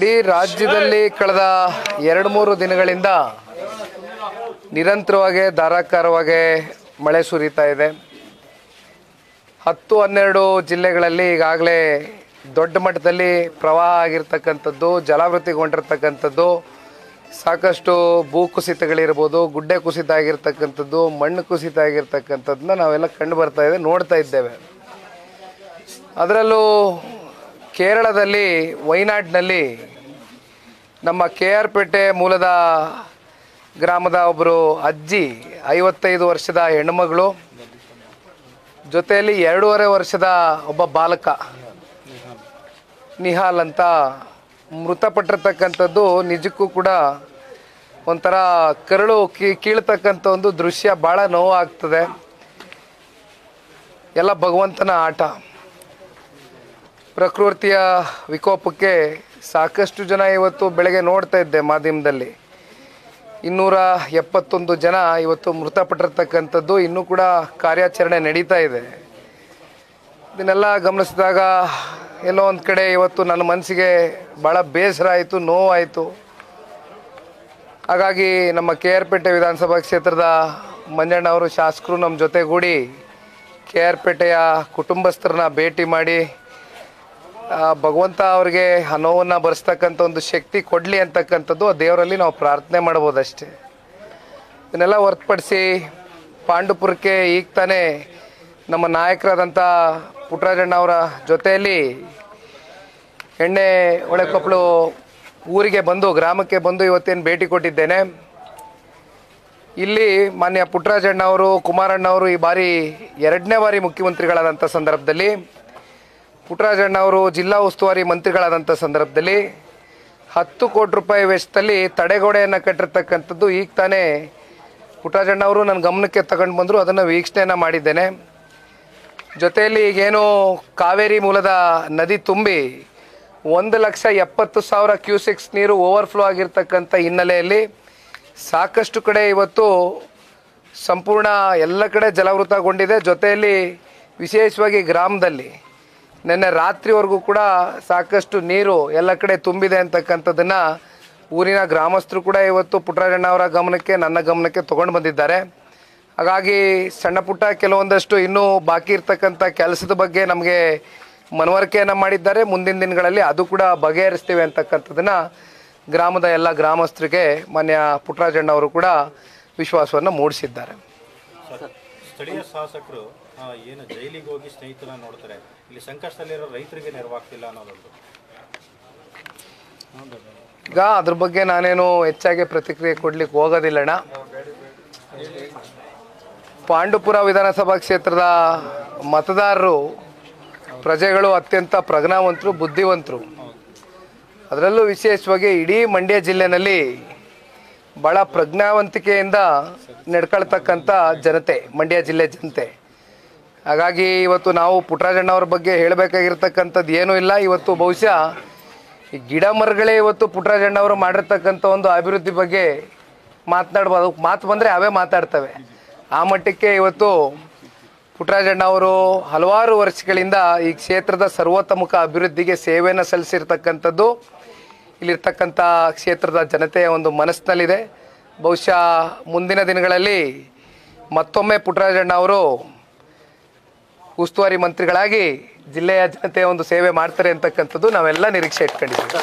ಇಡೀ ರಾಜ್ಯದಲ್ಲಿ ಕಳೆದ 2-3 ದಿನಗಳಿಂದ ನಿರಂತರವಾಗಿ ಧಾರಾಕಾರವಾಗಿ ಮಳೆ ಸುರಿತಾ ಇದೆ. 10-12 ಜಿಲ್ಲೆಗಳಲ್ಲಿ ಈಗಾಗಲೇ ದೊಡ್ಡ ಮಟ್ಟದಲ್ಲಿ ಪ್ರವಾಹ ಆಗಿರ್ತಕ್ಕಂಥದ್ದು, ಜಲಾವೃತಗೊಂಡಿರ್ತಕ್ಕಂಥದ್ದು, ಸಾಕಷ್ಟು ಭೂಕುಸಿತಗಳಿರ್ಬೋದು, ಗುಡ್ಡೆ ಕುಸಿತ ಆಗಿರ್ತಕ್ಕಂಥದ್ದು, ಮಣ್ಣು ಕುಸಿತ ಆಗಿರ್ತಕ್ಕಂಥದ್ದನ್ನ ನಾವೆಲ್ಲ ಕಂಡು ಬರ್ತಾ ಇದೆ, ನೋಡ್ತಾ ಇದ್ದೇವೆ. ಅದರಲ್ಲೂ ಕೇರಳದಲ್ಲಿ ವಯನಾಡಿನಲ್ಲಿ ನಮ್ಮ KR ಪೇಟೆ ಮೂಲದ ಗ್ರಾಮದ ಒಬ್ಬರು ಅಜ್ಜಿ, 55 ವರ್ಷದ ಹೆಣ್ಣುಮಗಳು, ಜೊತೆಯಲ್ಲಿ 2.5 ವರ್ಷದ ಒಬ್ಬ ಬಾಲಕ ನಿಹಾಲ್ ಅಂತ ಮೃತಪಟ್ಟಿರ್ತಕ್ಕಂಥದ್ದು ನಿಜಕ್ಕೂ ಕೂಡ ಒಂಥರ ಕರುಳು ಕೀಳ್ತಕ್ಕಂಥ ಒಂದು ದೃಶ್ಯ. ಭಾಳ ನೋವಾಗ್ತದೆ. ಎಲ್ಲ ಭಗವಂತನ ಆಟ. ಪ್ರಕೃತಿಯ ವಿಕೋಪಕ್ಕೆ ಸಾಕಷ್ಟು ಜನ ಇವತ್ತು ಬೆಳಗ್ಗೆ ನೋಡ್ತಾ ಇದ್ದೆ ಮಾಧ್ಯಮದಲ್ಲಿ, 271 ಜನ ಇವತ್ತು ಮೃತಪಟ್ಟಿರ್ತಕ್ಕಂಥದ್ದು. ಇನ್ನೂ ಕೂಡ ಕಾರ್ಯಾಚರಣೆ ನಡೀತಾ ಇದೆ. ಇದನ್ನೆಲ್ಲ ಗಮನಿಸಿದಾಗ ಎಲ್ಲೋ ಒಂದು ಕಡೆ ಇವತ್ತು ನನ್ನ ಮನಸ್ಸಿಗೆ ಭಾಳ ಬೇಸರ ಆಯಿತು, ನೋವಾಯಿತು. ಹಾಗಾಗಿ ನಮ್ಮ KR ಪೇಟೆ ವಿಧಾನಸಭಾ ಕ್ಷೇತ್ರದ ಮಂಜಣ್ಣ ಅವರು ಶಾಸಕರು ನಮ್ಮ ಜೊತೆಗೂಡಿ KR ಪೇಟೆಯ ಕುಟುಂಬಸ್ಥರನ್ನ ಭೇಟಿ ಮಾಡಿ ಭಗವಂತ ಅವರಿಗೆ ಆ ನೋವನ್ನು ಭರಿಸ್ತಕ್ಕಂಥ ಒಂದು ಶಕ್ತಿ ಕೊಡಲಿ ಅಂತಕ್ಕಂಥದ್ದು ಆ ದೇವರಲ್ಲಿ ನಾವು ಪ್ರಾರ್ಥನೆ ಮಾಡ್ಬೋದಷ್ಟೇ. ಇದನ್ನೆಲ್ಲ ಹೊರತುಪಡಿಸಿ ಪಾಂಡುಪುರಕ್ಕೆ ಈಗ ತಾನೇ ನಮ್ಮ ನಾಯಕರಾದಂಥ ಪುಟ್ಟರಾಜಣ್ಣ ಅವರ ಜೊತೆಯಲ್ಲಿ ಎಣ್ಣೆ ಹೊಳೆಕೊಪ್ಪಲು ಊರಿಗೆ ಬಂದು, ಗ್ರಾಮಕ್ಕೆ ಬಂದು ಇವತ್ತೇನು ಭೇಟಿ ಕೊಟ್ಟಿದ್ದೇನೆ. ಇಲ್ಲಿ ಮಾನ್ಯ ಪುಟ್ಟರಾಜಣ್ಣ ಅವರು, ಕುಮಾರಣ್ಣ ಅವರು ಈ ಬಾರಿ 2ನೇ ಬಾರಿ ಮುಖ್ಯಮಂತ್ರಿಗಳಾದಂಥ ಸಂದರ್ಭದಲ್ಲಿ, ಪುಟ್ಟರಾಜಣ್ಣ ಅವರು ಜಿಲ್ಲಾ ಉಸ್ತುವಾರಿ ಮಂತ್ರಿಗಳಾದಂಥ ಸಂದರ್ಭದಲ್ಲಿ 10 ಕೋಟಿ ರೂಪಾಯಿ ವೆಚ್ಚದಲ್ಲಿ ತಡೆಗೋಡೆಯನ್ನು ಕಟ್ಟಿರ್ತಕ್ಕಂಥದ್ದು ಈಗ ತಾನೇ ಪುಟ್ಟರಾಜಣ್ಣ ಅವರು ನನ್ನ ಗಮನಕ್ಕೆ ತಗೊಂಡು ಬಂದರು. ಅದನ್ನು ವೀಕ್ಷಣೆಯನ್ನು ಮಾಡಿದ್ದೇನೆ. ಜೊತೆಯಲ್ಲಿ ಈಗೇನು ಕಾವೇರಿ ಮೂಲದ ನದಿ ತುಂಬಿ 1,70,000 ಕ್ಯೂಸೆಕ್ಸ್ ನೀರು ಓವರ್ಫ್ಲೋ ಆಗಿರ್ತಕ್ಕಂಥ ಹಿನ್ನೆಲೆಯಲ್ಲಿ ಸಾಕಷ್ಟು ಕಡೆ ಇವತ್ತು ಸಂಪೂರ್ಣ ಎಲ್ಲ ಕಡೆ ಜಲಾವೃತಗೊಂಡಿದೆ. ಜೊತೆಯಲ್ಲಿ ವಿಶೇಷವಾಗಿ ಗ್ರಾಮದಲ್ಲಿ ನಿನ್ನೆ ರಾತ್ರಿವರೆಗೂ ಕೂಡ ಸಾಕಷ್ಟು ನೀರು ಎಲ್ಲ ಕಡೆ ತುಂಬಿದೆ ಅಂತಕ್ಕಂಥದ್ದನ್ನು ಊರಿನ ಗ್ರಾಮಸ್ಥರು ಕೂಡ ಇವತ್ತು ಪುಟ್ಟರಾಜಣ್ಣ ಅವರ ಗಮನಕ್ಕೆ, ನನ್ನ ಗಮನಕ್ಕೆ ತೊಗೊಂಡು ಬಂದಿದ್ದಾರೆ. ಹಾಗಾಗಿ ಸಣ್ಣ ಪುಟ್ಟ ಕೆಲವೊಂದಷ್ಟು ಇನ್ನೂ ಬಾಕಿ ಇರ್ತಕ್ಕಂಥ ಕೆಲಸದ ಬಗ್ಗೆ ನಮಗೆ ಮನವರಿಕೆಯನ್ನು ಮಾಡಿದ್ದಾರೆ. ಮುಂದಿನ ದಿನಗಳಲ್ಲಿ ಅದು ಕೂಡ ಬಗೆಹರಿಸ್ತೀವಿ ಅಂತಕ್ಕಂಥದ್ದನ್ನು ಗ್ರಾಮದ ಎಲ್ಲ ಗ್ರಾಮಸ್ಥರಿಗೆ ಮಾನ್ಯ ಪುಟ್ಟರಾಜಣ್ಣ ಅವರು ಕೂಡ ವಿಶ್ವಾಸವನ್ನು ಮೂಡಿಸಿದ್ದಾರೆ. ಸ್ಥಳೀಯ ಶಾಸಕರು ಏನು ಜೈಲಿಗೆ ಹೋಗಿ ಸ್ನೇಹಿತರನ್ನ ನೋಡ್ತಾರೆ, ಇಲ್ಲಿ ಸಂಕಷ್ಟದಲ್ಲಿರೋ ರೈತರಿಗೆ ನೆರವಾಗ್ತಿಲ್ಲ ಅನ್ನೋದೊಂದು. ಈಗ ಅದ್ರ ಬಗ್ಗೆ ನಾನೇನು ಹೆಚ್ಚಾಗಿ ಪ್ರತಿಕ್ರಿಯೆ ಕೊಡ್ಲಿಕ್ಕೆ ಹೋಗೋದಿಲ್ಲಣ್ಣ. ಪಾಂಡುಪುರ ವಿಧಾನಸಭಾ ಕ್ಷೇತ್ರದ ಮತದಾರರು, ಪ್ರಜೆಗಳು ಅತ್ಯಂತ ಪ್ರಜ್ಞಾವಂತರು, ಬುದ್ಧಿವಂತರು. ಅದರಲ್ಲೂ ವಿಶೇಷವಾಗಿ ಇಡೀ ಮಂಡ್ಯ ಜಿಲ್ಲೆಯಲ್ಲಿ ಭಾಳ ಪ್ರಜ್ಞಾವಂತಿಕೆಯಿಂದ ನಡ್ಕೊಳ್ತಕ್ಕಂಥ ಜನತೆ ಮಂಡ್ಯ ಜಿಲ್ಲೆ ಜನತೆ. ಹಾಗಾಗಿ ಇವತ್ತು ನಾವು ಪುಟ್ಟರಾಜಣ್ಣ ಅವ್ರ ಬಗ್ಗೆ ಹೇಳಬೇಕಾಗಿರ್ತಕ್ಕಂಥದ್ದು ಏನೂ ಇಲ್ಲ. ಇವತ್ತು ಬಹುಶಃ ಈ ಗಿಡ ಮರಗಳೇ ಇವತ್ತು ಪುಟ್ಟರಾಜಣ್ಣ ಅವರು ಮಾಡಿರ್ತಕ್ಕಂಥ ಒಂದು ಅಭಿವೃದ್ಧಿ ಬಗ್ಗೆ ಮಾತನಾಡ್ಬೋದು. ಮಾತು ಬಂದರೆ ಅವೇ ಮಾತಾಡ್ತವೆ. ಆ ಮಟ್ಟಕ್ಕೆ ಇವತ್ತು ಪುಟ್ಟರಾಜಣ್ಣ ಅವರು ಹಲವಾರು ವರ್ಷಗಳಿಂದ ಈ ಕ್ಷೇತ್ರದ ಸರ್ವತೋಮುಖ ಅಭಿವೃದ್ಧಿಗೆ ಸೇವೆಯನ್ನು ಸಲ್ಲಿಸಿರ್ತಕ್ಕಂಥದ್ದು ಇಲ್ಲಿರ್ತಕ್ಕಂಥ ಕ್ಷೇತ್ರದ ಜನತೆಯ ಒಂದು ಮನಸ್ಸಿನಲ್ಲಿದೆ. ಬಹುಶಃ ಮುಂದಿನ ದಿನಗಳಲ್ಲಿ ಮತ್ತೊಮ್ಮೆ ಪುಟ್ಟರಾಜಣ್ಣ ಅವರು ಉಸ್ತುವಾರಿ ಮಂತ್ರಿಗಳಾಗಿ ಜಿಲ್ಲೆಯ ಜನತೆಯ ಒಂದು ಸೇವೆ ಮಾಡ್ತಾರೆ ಅಂತಕ್ಕಂಥದ್ದು ನಾವೆಲ್ಲ ನಿರೀಕ್ಷೆ ಇಟ್ಕೊಂಡಿದ್ದೀವಿ.